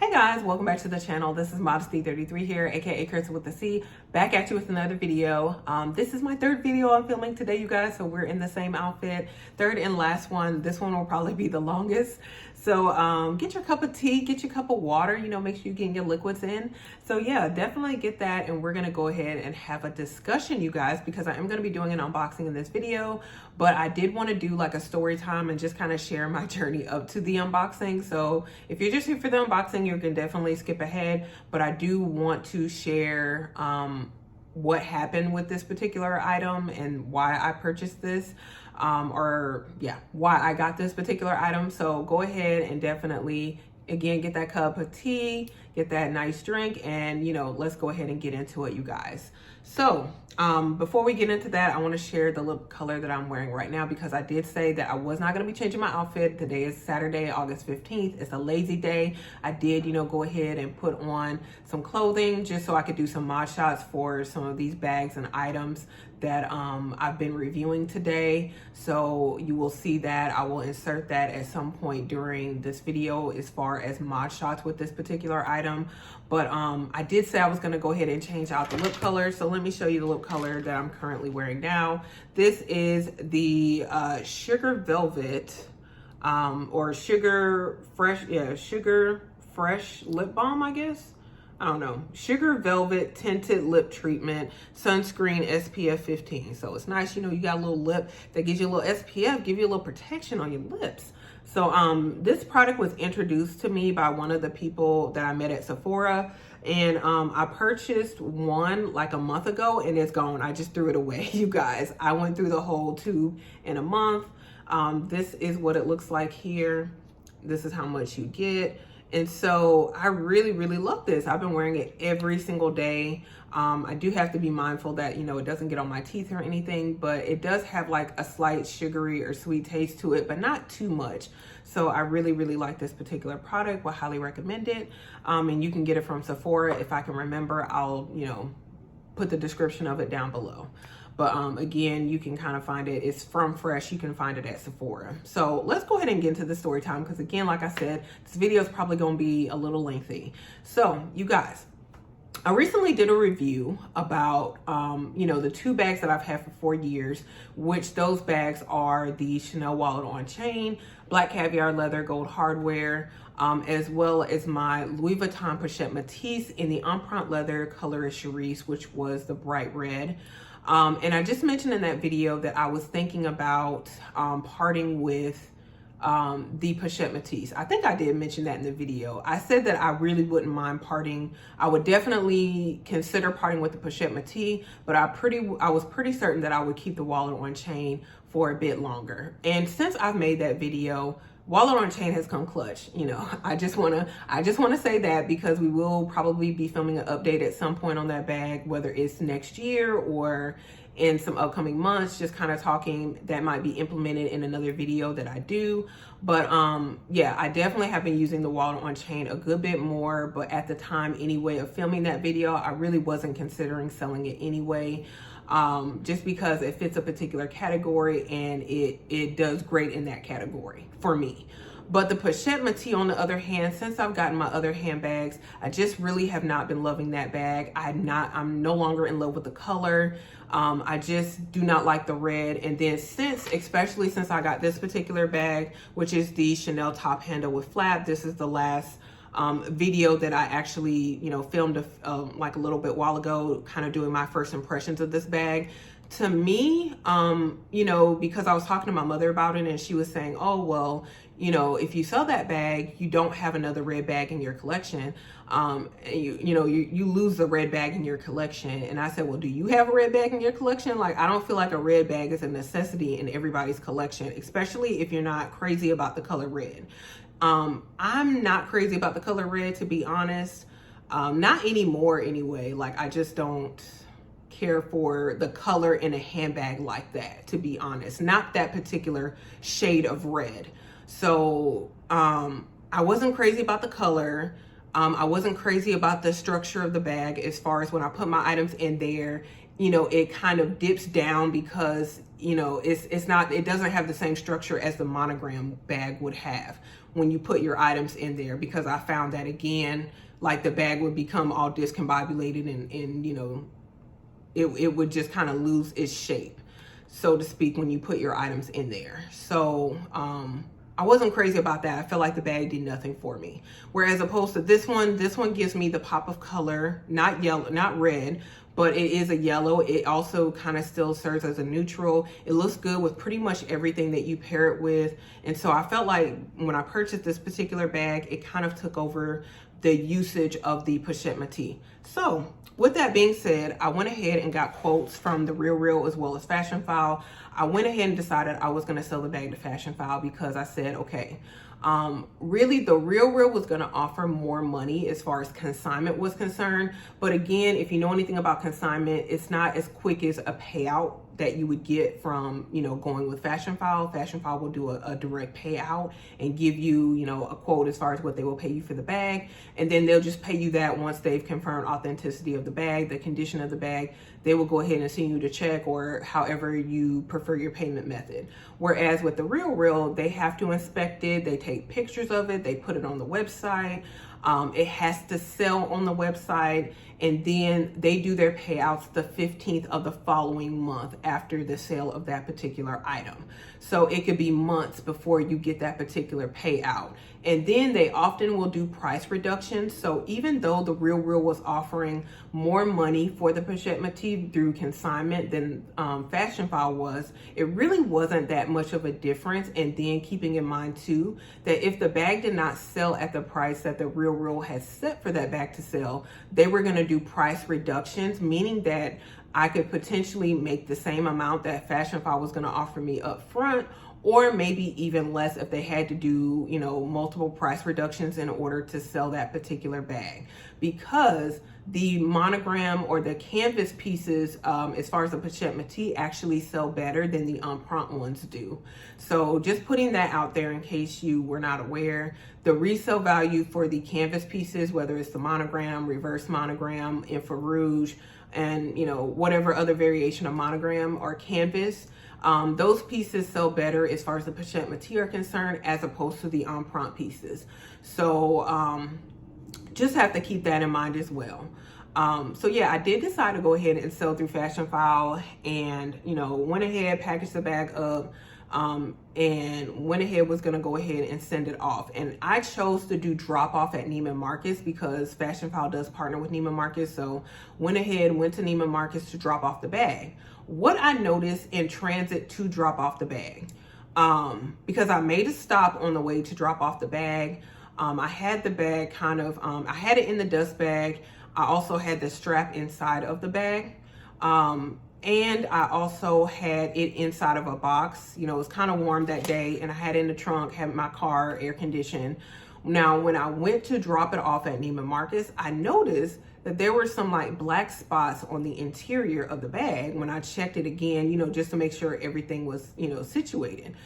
Hey guys, welcome back to the channel. This is Modesty33 here, aka Kirsten with the C, back at you with another video. This is my third video I'm filming today, you guys, so we're in the same outfit. Third and last one. This one will probably be the longest. So get your cup of tea, get your cup of water, make sure you get your liquids in. So yeah, definitely get that, and we're gonna go ahead and have a discussion, you guys, because I am gonna be doing an unboxing in this video, but I did want to do like a story time and just kind of share my journey up to the unboxing. So if you're just here for the unboxing, you can definitely skip ahead, but I do want to share what happened with this particular item and why I purchased this, why I got this particular item. So go ahead and definitely, again, get that cup of tea, get that nice drink, and let's go ahead and get into it, you guys. So before we get into that, I want to share the lip color that I'm wearing right now, because I did say that I was not going to be changing my outfit. Today is Saturday, August 15th. It's a lazy day. I did, go ahead and put on some clothing just so I could do some mod shots for some of these bags and items that I've been reviewing today. So you will see that. I will insert that at some point during this video as far as mod shots with this particular item. But I did say I was going to go ahead and change out the lip color. So let me show you the lip color that I'm currently wearing now. This is the Sugar Velvet or Sugar Fresh lip balm, I guess. I don't know. Sugar Velvet Tinted Lip Treatment, Sunscreen SPF 15. So it's nice, you got a little lip that gives you a little SPF, give you a little protection on your lips. So this product was introduced to me by one of the people that I met at Sephora. And I purchased one like a month ago and it's gone. I just threw it away, you guys. I went through the whole tube in a month. This is what it looks like here. This is how much you get. And so I really, really love this. I've been wearing it every single day. I do have to be mindful that, it doesn't get on my teeth or anything, but it does have like a slight sugary or sweet taste to it, but not too much. So I really, really like this particular product. Will highly recommend it. And you can get it from Sephora. If I can remember, I'll, put the description of it down below. But again, you can kind of find it. It's from Fresh. You can find it at Sephora. So let's go ahead and get into the story time, because again, like I said, this video is probably going to be a little lengthy. So you guys, I recently did a review about, the two bags that I've had for 4 years, which those bags are the Chanel Wallet on Chain, Black Caviar Leather Gold Hardware, as well as my Louis Vuitton Pochette Matisse in the Empreinte Leather color is Cherise, which was the bright red. And I just mentioned in that video that I was thinking about parting with the Pochette Matisse. I think I did mention that in the video. I said that I really wouldn't mind parting. I would definitely consider parting with the Pochette Matisse, but I was pretty certain that I would keep the Wallet on Chain for a bit longer. And since I've made that video, Wallet on Chain has come clutch. I just want to say that, because we will probably be filming an update at some point on that bag, whether it's next year or in some upcoming months, just kind of talking that might be implemented in another video that I do. But yeah, I definitely have been using the Wallet on Chain a good bit more, but at the time anyway of filming that video, I really wasn't considering selling it anyway. Just because it fits a particular category and it does great in that category for me. But the Pochette Matisse, on the other hand, since I've gotten my other handbags, I just really have not been loving that bag. I'm no longer in love with the color. I just do not like the red. And then especially since I got this particular bag, which is the Chanel top handle with flap, this is the last video that I actually, filmed like a little bit while ago, kind of doing my first impressions of this bag. To me, because I was talking to my mother about it, and she was saying, oh, well, if you sell that bag, you don't have another red bag in your collection. You lose the red bag in your collection. And I said, well, do you have a red bag in your collection? Like, I don't feel like a red bag is a necessity in everybody's collection, especially if you're not crazy about the color red. I'm not crazy about the color red, to be honest. Not anymore anyway. Like, I just don't care for the color in a handbag like that, to be honest. Not that particular shade of red. So I wasn't crazy about the color. I wasn't crazy about the structure of the bag, as far as when I put my items in there, it kind of dips down because, it doesn't have the same structure as the monogram bag would have, when you put your items in there, because I found that again, like the bag would become all discombobulated and you know, it would just kind of lose its shape, so to speak, when you put your items in there. So I wasn't crazy about that. I felt like the bag did nothing for me. Whereas opposed to this one gives me the pop of color, not yellow, not red, but it is a yellow. It also kind of still serves as a neutral. It looks good with pretty much everything that you pair it with. And so I felt like when I purchased this particular bag, it kind of took over the usage of the pochette métis. So with that being said, I went ahead and got quotes from the Real as well as Fashion File. I went ahead and decided I was going to sell the bag to Fashion File because I said, okay, really the Real was going to offer more money as far as consignment was concerned. But again, if you know anything about consignment, it's not as quick as a payout that you would get from, you know, going with Fashion File. Fashion File will do a direct payout and give you, you know, a quote as far as what they will pay you for the bag. And then they'll just pay you that once they've confirmed authenticity of the bag, the condition of the bag. They will go ahead and send you the check or however you prefer your payment method. Whereas with the Real, they have to inspect it. They take pictures of it. They put it on the website. It has to sell on the website, and then they do their payouts the 15th of the following month after the sale of that particular item. So it could be months before you get that particular payout. And then they often will do price reductions. So even though the Real was offering more money for the pochette métis through consignment than Fashion File was, it really wasn't that much of a difference. And then keeping in mind too, that if the bag did not sell at the price that the Real has set for that bag to sell, they were going to do price reductions, meaning that I could potentially make the same amount that Fashion File was going to offer me up front, or maybe even less if they had to do, you know, multiple price reductions in order to sell that particular bag. Because the monogram or the canvas pieces, as far as the pochette métis, actually sell better than the prompt ones do. So just putting that out there in case you were not aware. The resale value for the canvas pieces, whether it's the monogram, reverse monogram, infrarouge, and you know, whatever other variation of monogram or canvas, those pieces sell better as far as the pochette métis are concerned, as opposed to the prompt pieces. So just have to keep that in mind as well. So yeah, I did decide to go ahead and sell through Fashion File, and you know, went ahead, packaged the bag up, and went ahead, was gonna go ahead and send it off. And I chose to do drop off at Neiman Marcus because Fashion File does partner with Neiman Marcus. So went to Neiman Marcus to drop off the bag. What I noticed in transit to drop off the bag, because I made a stop on the way to drop off the bag. I had the bag kind of, I had it in the dust bag. I also had the strap inside of the bag. And I also had it inside of a box. You know, it was kind of warm that day, and I had it in the trunk, had my car air conditioned. Now, when I went to drop it off at Neiman Marcus, I noticed that there were some like black spots on the interior of the bag when I checked it again, you know, just to make sure everything was, you know, situated.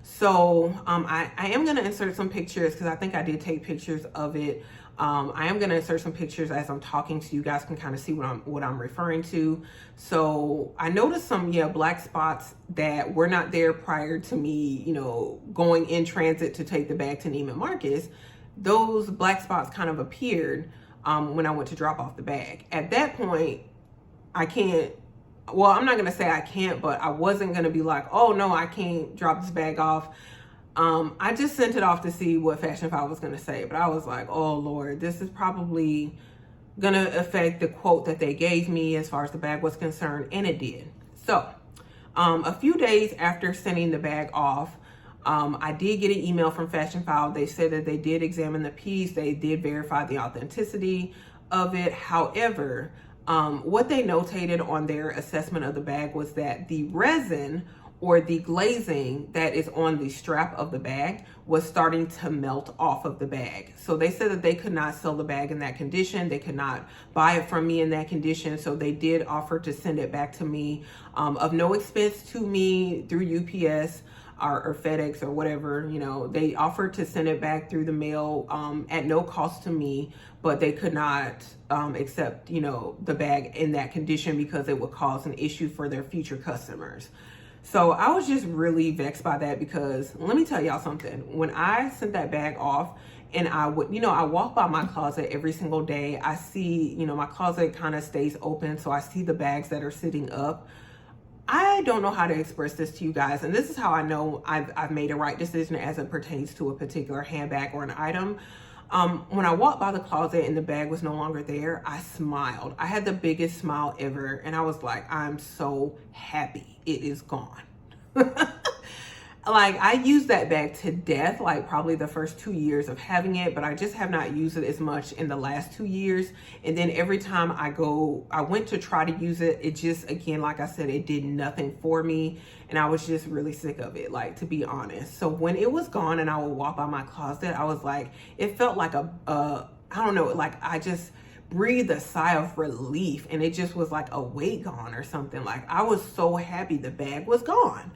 So I am going to insert some pictures because I think I did take pictures of it. I am going to insert some pictures as I'm talking so you guys can kind of see what I'm referring to. So I noticed some, black spots that were not there prior to me, you know, going in transit to take the bag to Neiman Marcus. Those black spots kind of appeared when I went to drop off the bag. At that point, I'm not going to say I can't, but I wasn't going to be like, oh no, I can't drop this bag off. I just sent it off to see what Fashion File was going to say, but I was like, oh Lord, this is probably going to affect the quote that they gave me as far as the bag was concerned, and it did. So a few days after sending the bag off, I did get an email from Fashion File. They said that they did examine the piece. They did verify the authenticity of it. However, what they notated on their assessment of the bag was that the resin or the glazing that is on the strap of the bag was starting to melt off of the bag. So they said that they could not sell the bag in that condition. They could not buy it from me in that condition. So they did offer to send it back to me of no expense to me through UPS or FedEx or whatever. You know, they offered to send it back through the mail at no cost to me, but they could not accept, you know, the bag in that condition because it would cause an issue for their future customers. So I was just really vexed by that, because let me tell y'all something. When I sent that bag off, and I would, I walk by my closet every single day. I see, my closet kind of stays open, so I see the bags that are sitting up. I don't know how to express this to you guys, and this is how I know I've made a right decision as it pertains to a particular handbag or an item. When I walked by the closet and the bag was no longer there, I smiled. I had the biggest smile ever, and I was like, I'm so happy it is gone. Like, I used that bag to death, like probably the first 2 years of having it, but I just have not used it as much in the last 2 years. And then every time I went to try to use it, it just, again, like I said, it did nothing for me. And I was just really sick of it, like, to be honest. So when it was gone and I would walk by my closet, I was like, it felt like I don't know, like I just breathed a sigh of relief, and it just was like a weight gone or something. Like, I was so happy the bag was gone.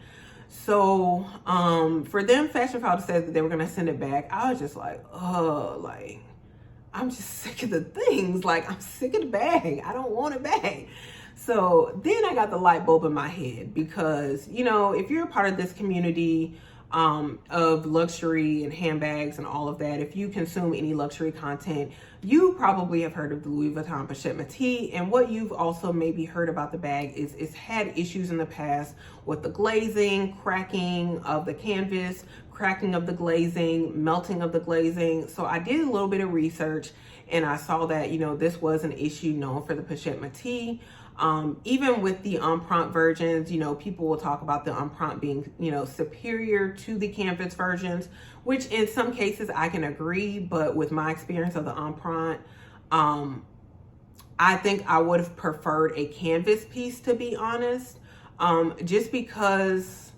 So for them, Fashion File, to say that they were going to send it back, I was just like, oh, like, I'm just sick of the things. Like, I'm sick of the bag. I don't want it back. So then I got the light bulb in my head, because, if you're a part of this community of luxury and handbags and all of that, if you consume any luxury content, you probably have heard of the Louis Vuitton Pochette Métis. And what you've also maybe heard about the bag is it's had issues in the past with the glazing, cracking of the canvas, cracking of the glazing, melting of the glazing. So I did a little bit of research, and I saw that, this was an issue known for the Pochette Métis. Even with the Empreinte versions, people will talk about the Empreinte being, superior to the canvas versions, which in some cases I can agree. But with my experience of the Empreinte, I think I would have preferred a canvas piece, to be honest. Just because,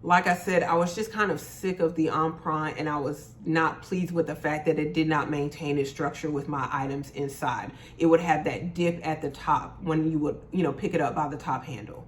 like I said, I was just kind of sick of the Empreinte, and I was not pleased with the fact that it did not maintain its structure with my items inside. It would have that dip at the top when you would, pick it up by the top handle.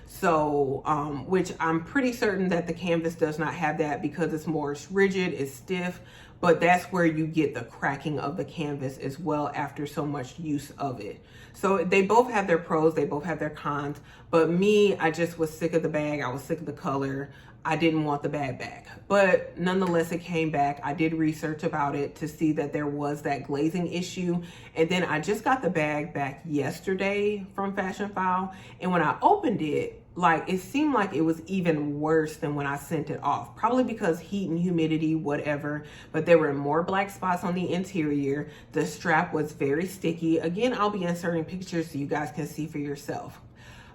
So, which I'm pretty certain that the canvas does not have that, because it's more rigid, it's stiff, but that's where you get the cracking of the canvas as well after so much use of it. So they both have their pros, they both have their cons, but me, I just was sick of the bag. I was sick of the color. I didn't want the bag back, but nonetheless, it came back. I did research about it to see that there was that glazing issue. And then I just got the bag back yesterday from Fashion File. And when I opened it, like, it seemed like it was even worse than when I sent it off, probably because heat and humidity, whatever, but there were more black spots on the interior. The strap was very sticky. Again, I'll be inserting pictures so you guys can see for yourself.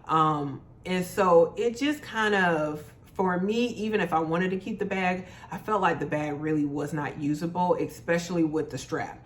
And so it just kind of, for me, even if I wanted to keep the bag, I felt like the bag really was not usable, especially with the strap.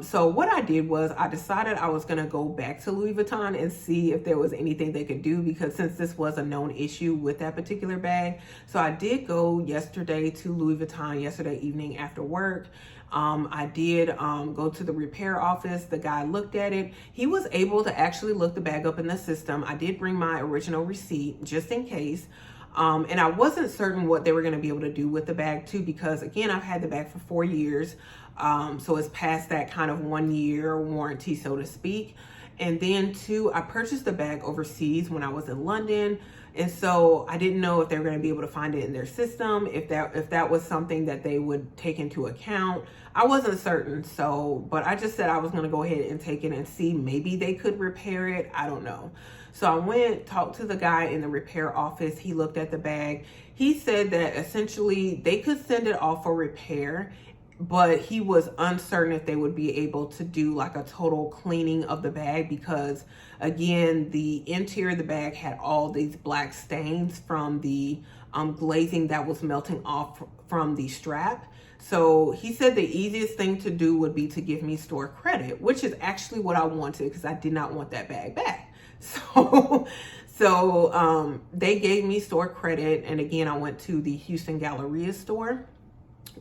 So what I did was I decided I was going to go back to Louis Vuitton and see if there was anything they could do, because since this was a known issue with that particular bag. So I did go yesterday to Louis Vuitton yesterday evening after work. I did go to the repair office. The guy looked at it. He was able to actually look the bag up in the system. I did bring my original receipt just in case. And I wasn't certain what they were going to be able to do with the bag too, because again, I've had the bag for 4 years. So it's past that kind of 1 year warranty, so to speak. And then too, I purchased the bag overseas when I was in London. And so I didn't know if they were going to be able to find it in their system, if that was something that they would take into account. I wasn't certain. So, but I just said I was going to go ahead and take it and see, maybe they could repair it. I don't know. So I went, talked to the guy in the repair office. He looked at the bag. He said that essentially they could send it off for repair, but he was uncertain if they would be able to do like a total cleaning of the bag, because again, the interior of the bag had all these black stains from the glazing that was melting off from the strap. So he said the easiest thing to do would be to give me store credit, which is actually what I wanted, because I did not want that bag back. So they gave me store credit. And again, I went to the Houston Galleria store,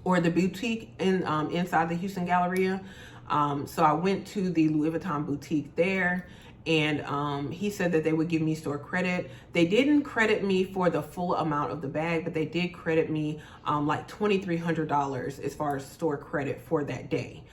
or the boutique inside the Houston Galleria. So I went to the Louis Vuitton boutique there, and he said that they would give me store credit. They didn't credit me for the full amount of the bag, but they did credit me like $2,300 as far as store credit for that day.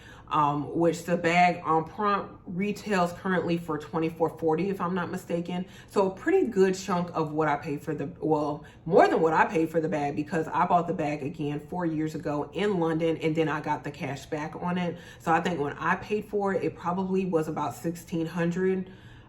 which the bag on prompt retails currently for $24.40 if I'm not mistaken. So a pretty good chunk of what I paid for the, well, more than what I paid for the bag, because I bought the bag again 4 years ago in London, and then I got the cash back on it. So I think when I paid for it, it probably was about $1,600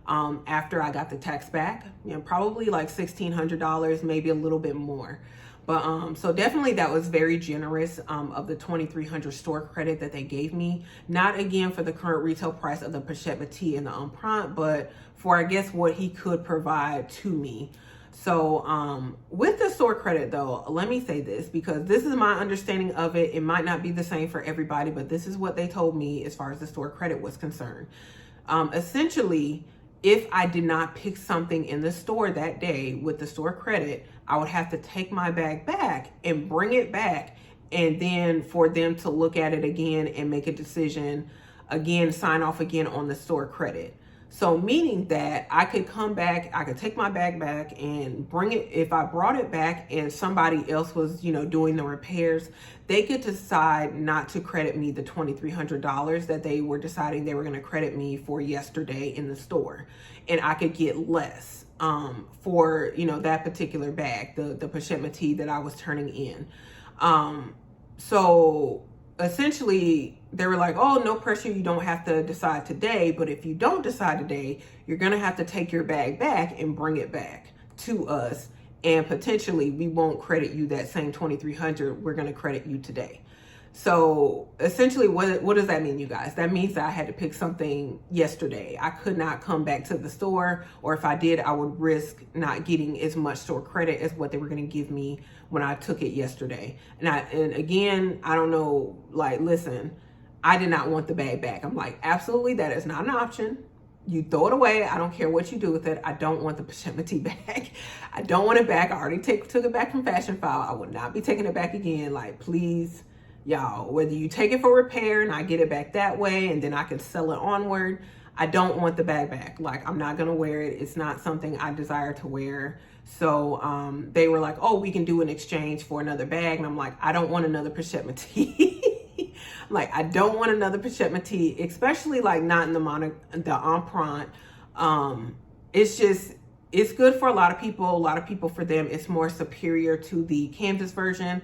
after I got the tax back, probably like $1,600, maybe a little bit more. But so definitely that was very generous of the 2,300 store credit that they gave me. Not again for the current retail price of the Pochette Métis and the Empreinte, but for I guess what he could provide to me. So with the store credit though, let me say this, because this is my understanding of it. It might not be the same for everybody, but this is what they told me as far as the store credit was concerned. Essentially, if I did not pick something in the store that day with the store credit, I would have to take my bag back and bring it back, and then for them to look at it again and make a decision again, sign off again on the store credit. So meaning that I could come back, I could take my bag back and bring it. If I brought it back and somebody else was, doing the repairs, they could decide not to credit me the $2,300 that they were deciding they were going to credit me for yesterday in the store. And I could get less for, that particular bag, the Pochette Métis that I was turning in. So essentially they were like, oh, no pressure, you don't have to decide today, but if you don't decide today, you're gonna have to take your bag back and bring it back to us, and potentially we won't credit you that same $2,300, we're gonna credit you today. So essentially what does that mean, you guys? That means that I had to pick something yesterday. I could not come back to the store, or if I did, I would risk not getting as much store credit as what they were going to give me when I took it yesterday. And again, I don't know, like, listen, I did not want the bag back. I'm like, absolutely, that is not an option. You throw it away. I don't care what you do with it. I don't want the Pochette Métis back. I don't want it back. I already took it back from Fashion File. I would not be taking it back again. Like, please, y'all, whether you take it for repair and I get it back that way and then I can sell it onward, I don't want the bag back. Like, I'm not gonna wear it. It's not something I desire to wear. So they were like, oh, we can do an exchange for another bag. And I'm like, I don't want another Pochette Métis. Like, I don't want another Pochette Métis, especially like not in the Empreinte. It's good for a lot of people. A lot of people, for them, it's more superior to the canvas version.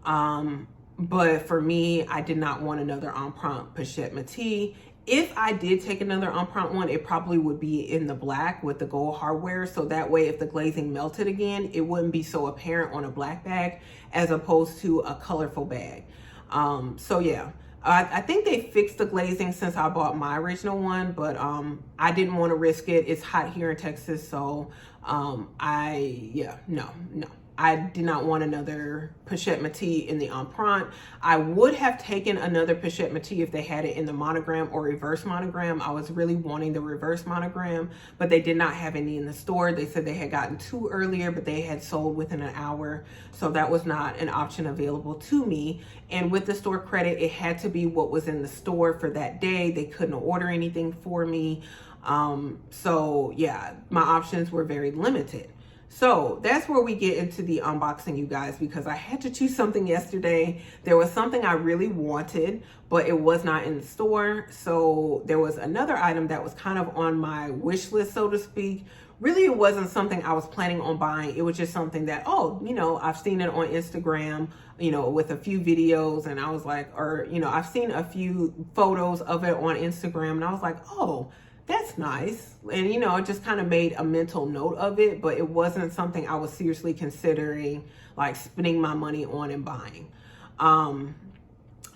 But for me, I did not want another Empreinte Pochette Métis. If I did take another Empreinte one, it probably would be in the black with the gold hardware. So that way, if the glazing melted again, it wouldn't be so apparent on a black bag as opposed to a colorful bag. So yeah, I think they fixed the glazing since I bought my original one, but I didn't want to risk it. It's hot here in Texas, so no. I did not want another Pochette Métis in the Empreinte. I would have taken another Pochette Métis if they had it in the monogram or reverse monogram. I was really wanting the reverse monogram, but they did not have any in the store. They said they had gotten 2 earlier, but they had sold within an hour. So that was not an option available to me. And with the store credit, it had to be what was in the store for that day. They couldn't order anything for me. So yeah, my options were very limited. So that's where we get into the unboxing, you guys, because I had to choose something yesterday. There was something I really wanted, but it was not in the store. So there was another item that was kind of on my wish list, so to speak. Really, it wasn't something I was planning on buying. It was just something that, I've seen it on Instagram, with a few videos, and I was like, I've seen a few photos of it on Instagram, and I was like, oh, that's nice. And, it just kind of made a mental note of it, but it wasn't something I was seriously considering, like, spending my money on and buying.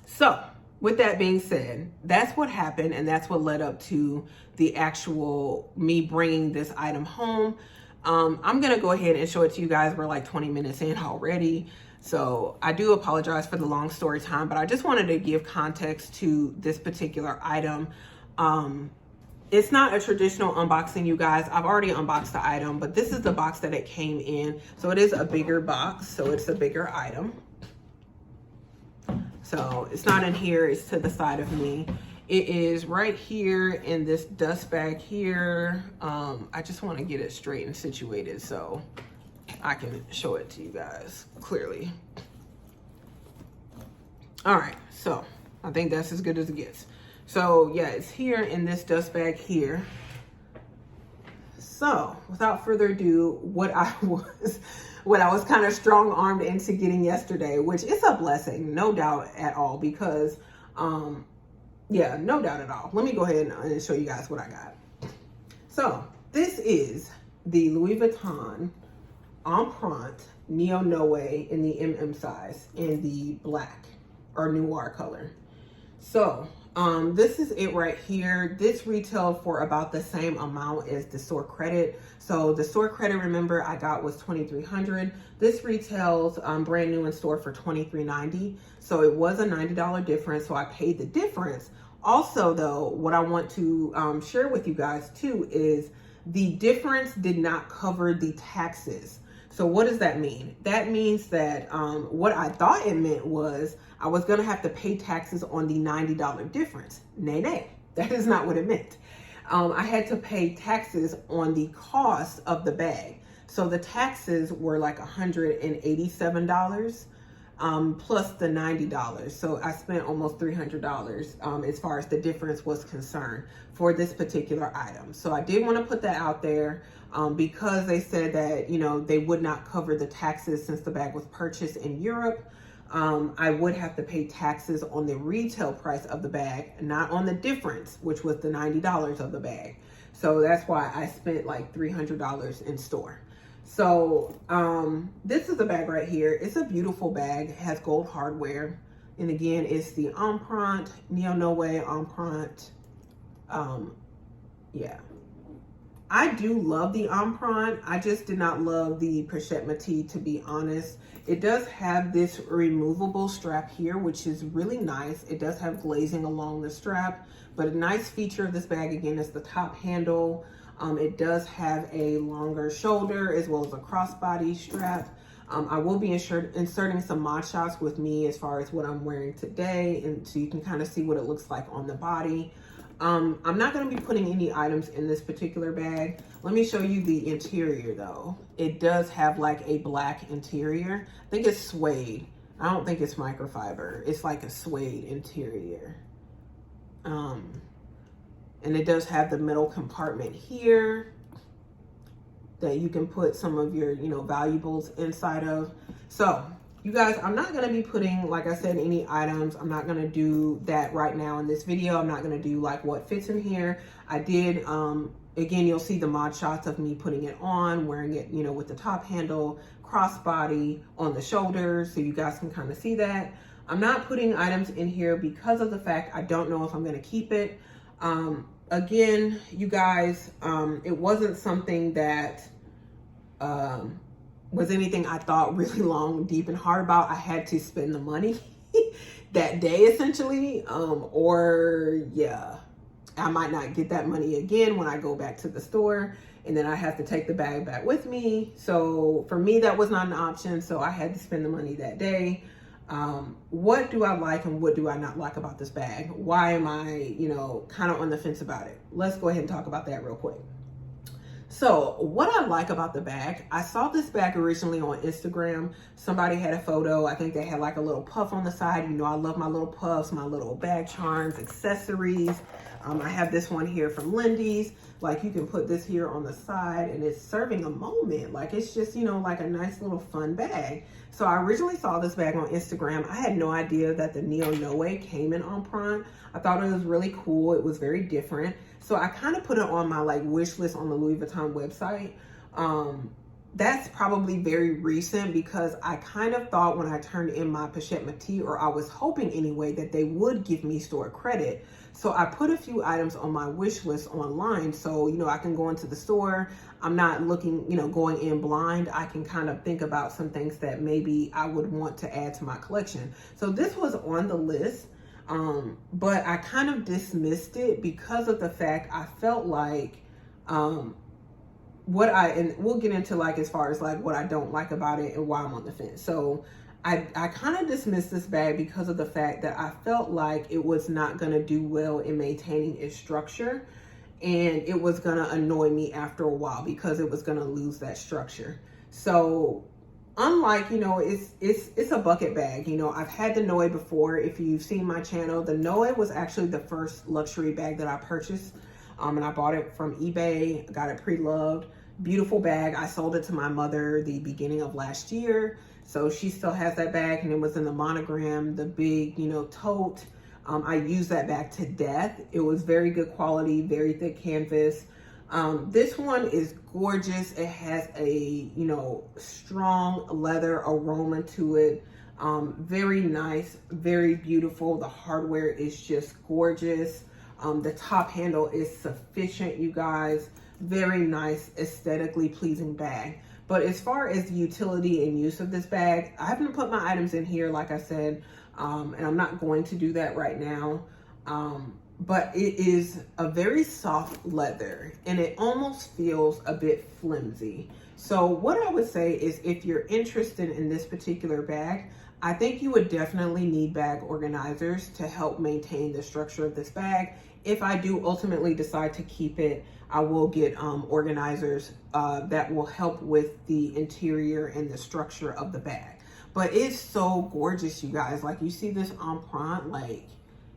So with that being said, that's what happened. And that's what led up to the actual me bringing this item home. I'm going to go ahead and show it to you guys. We're like 20 minutes in already. So I do apologize for the long story time, but I just wanted to give context to this particular item. It's not a traditional unboxing, you guys. I've already unboxed the item, but this is the box that it came in. So it is a bigger box, so it's a bigger item. So it's not in here, it's to the side of me. It is right here in this dust bag here. I just want to get it straight and situated so I can show it to you guys clearly. All right, so I think that's as good as it gets. So yeah, it's here in this dust bag here. So without further ado, what I was kind of strong-armed into getting yesterday, which is a blessing, no doubt at all, because yeah, no doubt at all. Let me go ahead and show you guys what I got. So this is the Louis Vuitton Empreinte Neo Noe in the MM size in the black or noir color. So this is it right here. This retailed for about the same amount as the store credit. So the store credit, remember, I got was $2,300. This retails brand new in store for $23.90. So it was a $90 difference. So I paid the difference. Also, though, what I want to share with you guys too is the difference did not cover the taxes. So what does that mean? That means that what I thought it meant was I was going to have to pay taxes on the $90 difference. Nay, that is not what it meant. I had to pay taxes on the cost of the bag. So the taxes were like $187 plus the $90. So I spent almost $300 as far as the difference was concerned for this particular item. So I did want to put that out there because they said that, you know, they would not cover the taxes since the bag was purchased in Europe. I would have to pay taxes on the retail price of the bag, not on the difference, which was the $90 of the bag. So that's why I spent like $300 in store. So this is the bag right here. It's a beautiful bag. It has gold hardware. And again, it's the Empreinte Neo Noe Empreinte. Yeah. I do love the Empreinte. I just did not love the Pochette Métis, to be honest. It does have this removable strap here, which is really nice. It does have glazing along the strap, but a nice feature of this bag, again, is the top handle. It does have a longer shoulder as well as a crossbody strap. I will be inserting some mod shots with me as far as what I'm wearing today, and so you can kind of see what it looks like on the body. I'm not going to be putting any items in this particular bag. Let me show you the interior though. It does have like a black interior. I think it's suede. I don't think it's microfiber. It's like a suede interior. And it does have the middle compartment here that you can put some of your, you know, valuables inside of. So you guys, I'm not going to be putting, like I said, any items. I'm not going to do that right now in this video. I'm not going to do like what fits in here. I did, again, you'll see the mod shots of me putting it on, wearing it, you know, with the top handle, crossbody on the shoulders, so you guys can kind of see that. I'm not putting items in here because of the fact I don't know if I'm going to keep it. Again, you guys, it wasn't something that was anything I thought really long, deep, and hard about. I had to spend the money that day, essentially, or yeah, I might not get that money again when I go back to the store, and then I have to take the bag back with me. So for me, that was not an option, so I had to spend the money that day. What do I like and what do I not like about this bag? Why am I, you know, kind of on the fence about it? Let's go ahead and talk about that real quick. So what I like about the bag, I saw this bag originally on Instagram. Somebody had a photo. I think they had like a little puff on the side. You know, I love my little puffs, my little bag charms, accessories. I have this one here from Lindy's. Like, you can put this here on the side and it's serving a moment. Like, it's just, you know, like a nice little fun bag. So I originally saw this bag on Instagram. I had no idea that the Neo Noe came in Empreinte. I thought it was really cool. It was very different. So I kind of put it on my like wish list on the Louis Vuitton website. That's probably very recent because I kind of thought when I turned in my Pochette Métis, or I was hoping anyway, that they would give me store credit. So I put a few items on my wish list online. So, you know, I can go into the store. I'm not looking, you know, going in blind. I can kind of think about some things that maybe I would want to add to my collection. So this was on the list, but I kind of dismissed it because of the fact I felt like, and we'll get into like as far as like what I don't like about it and why I'm on the fence. So I kind of dismissed this bag because of the fact that I felt like it was not going to do well in maintaining its structure, and it was going to annoy me after a while because it was going to lose that structure. So unlike, you know, it's a bucket bag. You know, I've had the Noe before. If you've seen my channel, the Noe was actually the first luxury bag that I purchased. And I bought it from eBay, got it pre-loved. Beautiful bag. I sold it to my mother the beginning of last year. So she still has that bag, and it was in the monogram, the big, you know, tote. I used that bag to death. It was very good quality, very thick canvas. This one is gorgeous. It has a, you know, strong leather aroma to it. Very nice, very beautiful. The hardware is just gorgeous. The top handle is sufficient, you guys. Very nice, aesthetically pleasing bag. But as far as the utility and use of this bag, I haven't put my items in here, like I said, and I'm not going to do that right now. But it is a very soft leather, and it almost feels a bit flimsy. So what I would say is, if you're interested in this particular bag, I think you would definitely need bag organizers to help maintain the structure of this bag. If I do ultimately decide to keep it, I will get organizers that will help with the interior and the structure of the bag. But it's so gorgeous, you guys. Like, you see this empreinte, like,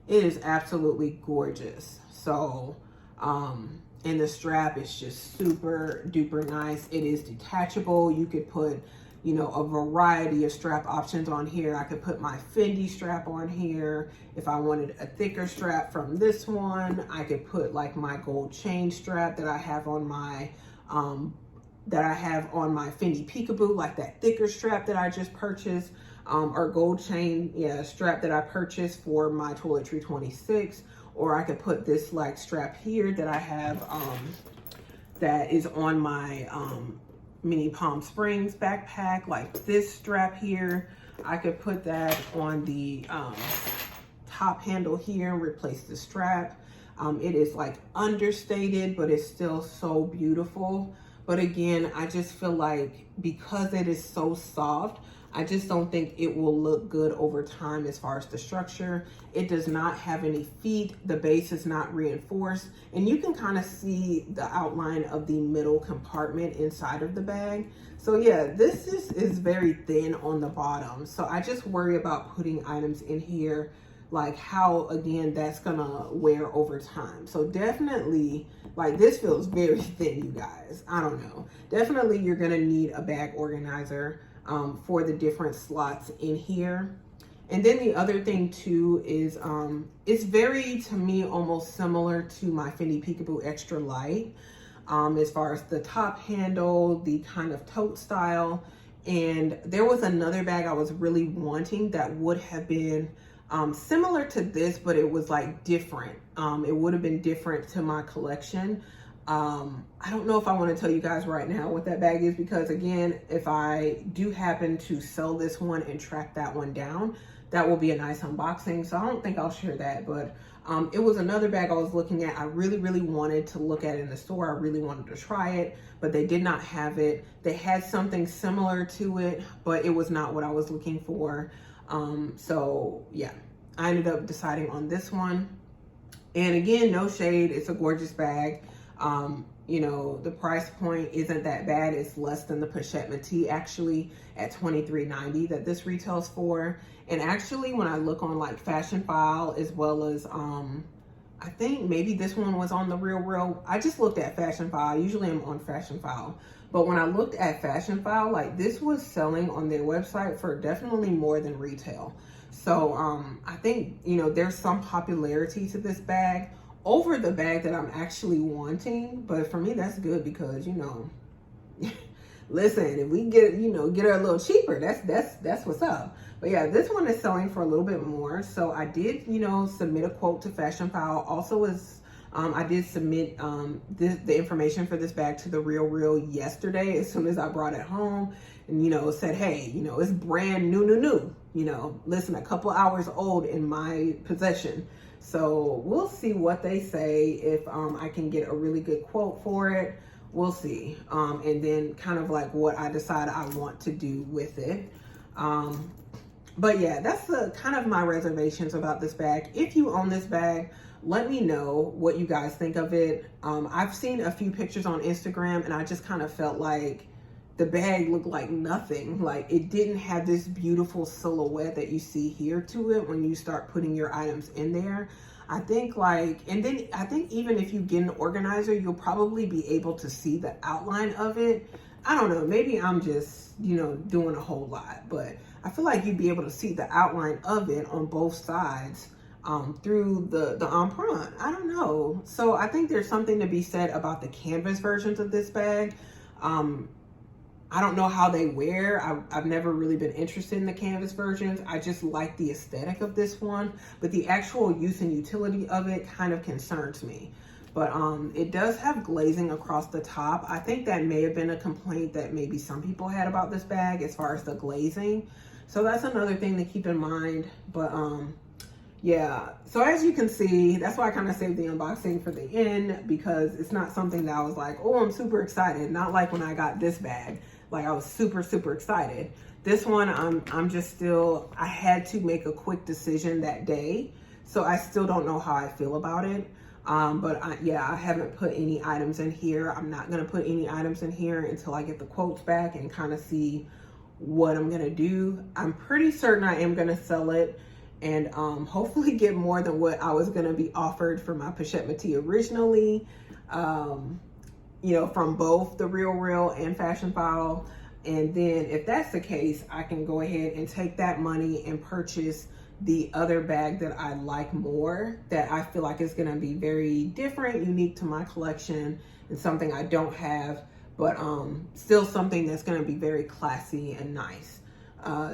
it is absolutely gorgeous. So, and the strap is just super duper nice. It is detachable. You could put, you know, a variety of strap options on here. I could put my Fendi strap on here. If I wanted a thicker strap from this one, I could put like my gold chain strap that I have on my Fendi Peekaboo, like that thicker strap that I just purchased, or gold chain, yeah, strap that I purchased for my Toiletry 26. Or I could put this like strap here that I have, that is on my mini Palm Springs backpack, like this strap here. I could put that on the top handle here and replace the strap. It is like understated, but it's still so beautiful. But again, I just feel like because it is so soft, I just don't think it will look good over time as far as the structure. It does not have any feet. The base is not reinforced. And you can kind of see the outline of the middle compartment inside of the bag. So yeah, this is very thin on the bottom. So I just worry about putting items in here, like how, again, that's gonna wear over time. So definitely, like, this feels very thin, you guys. I don't know. Definitely you're gonna need a bag organizer for the different slots in here. And then the other thing too is it's very, to me, almost similar to my Fendi Peekaboo Extra Light, as far as the top handle, the kind of tote style. And there was another bag I was really wanting that would have been similar to this, but it was like different. It would have been different to my collection. I don't know if I want to tell you guys right now what that bag is, because again, if I do happen to sell this one and track that one down, that will be a nice unboxing. So I don't think I'll share that, but it was another bag I was looking at. I really wanted to look at it in the store. I really wanted to try it, but they did not have it. They had something similar to it, but it was not what I was looking for. So yeah, I ended up deciding on this one. And again, no shade, it's a gorgeous bag. You know, the price point isn't that bad. It's less than the Pochette Métis, actually, at $23.90 that this retails for. And actually, when I look on like Fashion File, as well as I think maybe this one was on the Real. I just looked at Fashion File. Usually I'm on Fashion File, but when I looked at Fashion File, like, this was selling on their website for definitely more than retail. So I think, you know, there's some popularity to this bag over the bag that I'm actually wanting. But for me, that's good, because, you know, listen, if we get, you know, get her a little cheaper, that's what's up. But yeah, this one is selling for a little bit more. So I did, you know, submit a quote to Fashion File. Also, as I did submit the information for this bag to the Real yesterday, as soon as I brought it home, and, you know, said, hey, you know, it's brand new, you know, listen, a couple hours old in my possession. So we'll see what they say. If I can get a really good quote for it, we'll see. And then kind of like what I decide I want to do with it. But yeah, that's the kind of my reservations about this bag. If you own this bag, let me know what you guys think of it. I've seen a few pictures on Instagram, and I just kind of felt like the bag looked like nothing. Like, it didn't have this beautiful silhouette that you see here to it when you start putting your items in there. I think like, and then I think even if you get an organizer, you'll probably be able to see the outline of it. I don't know, maybe I'm just, you know, doing a whole lot, but I feel like you'd be able to see the outline of it on both sides through the emprunt. I don't know. So I think there's something to be said about the canvas versions of this bag. I don't know how they wear. I've never really been interested in the canvas versions. I just like the aesthetic of this one, but the actual use and utility of it kind of concerns me. But it does have glazing across the top. I think that may have been a complaint that maybe some people had about this bag as far as the glazing. So that's another thing to keep in mind. But yeah, so as you can see, that's why I kind of saved the unboxing for the end, because it's not something that I was like, oh, I'm super excited. Not like when I got this bag. Like, I was super, super excited. This one, I'm just still, I had to make a quick decision that day. So I still don't know how I feel about it. Yeah, I haven't put any items in here. I'm not going to put any items in here until I get the quotes back and kind of see what I'm going to do. I'm pretty certain I am going to sell it and hopefully get more than what I was going to be offered for my pochette métier originally. You know, from both the Real and Fashionphile. And then if that's the case, I can go ahead and take that money and purchase the other bag that I like more, that I feel like is going to be very different, unique to my collection, and something I don't have, but still something that's going to be very classy and nice.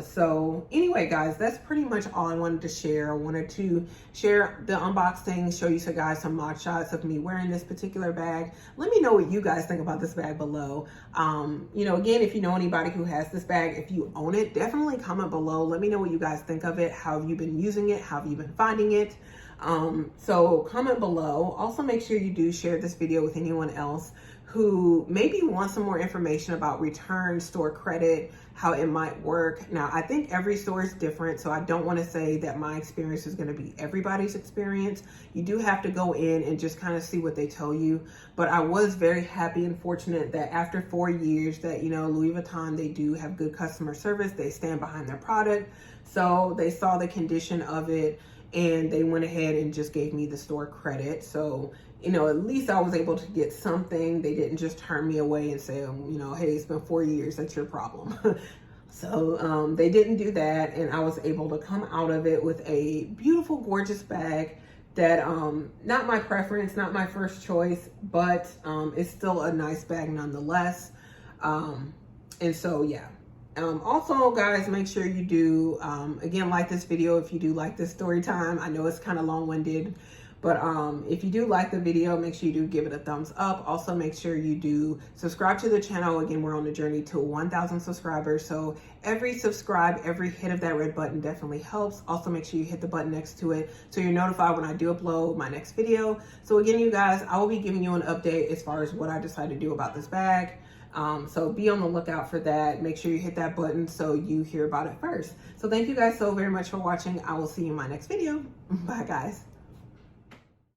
So anyway, guys, that's pretty much all I wanted to share. I wanted to share the unboxing, show you guys some mock shots of me wearing this particular bag. Let me know what you guys think about this bag below. You know, again, if you know anybody who has this bag, if you own it, definitely comment below. Let me know what you guys think of it. How have you been using it? How have you been finding it? So comment below. Also, make sure you do share this video with anyone else who maybe wants some more information about return store credit, how it might work. Now, I think every store is different, so I don't want to say that my experience is going to be everybody's experience. You do have to go in and just kind of see what they tell you. But I was very happy and fortunate that after 4 years that, you know, Louis Vuitton, they do have good customer service. They stand behind their product. So they saw the condition of it and they went ahead and just gave me the store credit. So, you know, at least I was able to get something. They didn't just turn me away and say, you know, hey, it's been 4 years, that's your problem. So they didn't do that, and I was able to come out of it with a beautiful, gorgeous bag that, not my preference, not my first choice, but it's still a nice bag nonetheless. And so, yeah. Also, guys, make sure you do, again, like this video if you do like this story time. I know it's kind of long-winded, but if you do like the video, make sure you do give it a thumbs up. Also, make sure you do subscribe to the channel. Again, we're on the journey to 1,000 subscribers. So every subscribe, every hit of that red button definitely helps. Also, make sure you hit the button next to it so you're notified when I do upload my next video. So again, you guys, I will be giving you an update as far as what I decide to do about this bag. So be on the lookout for that. Make sure you hit that button so you hear about it first. So thank you guys so very much for watching. I will see you in my next video. Bye, guys.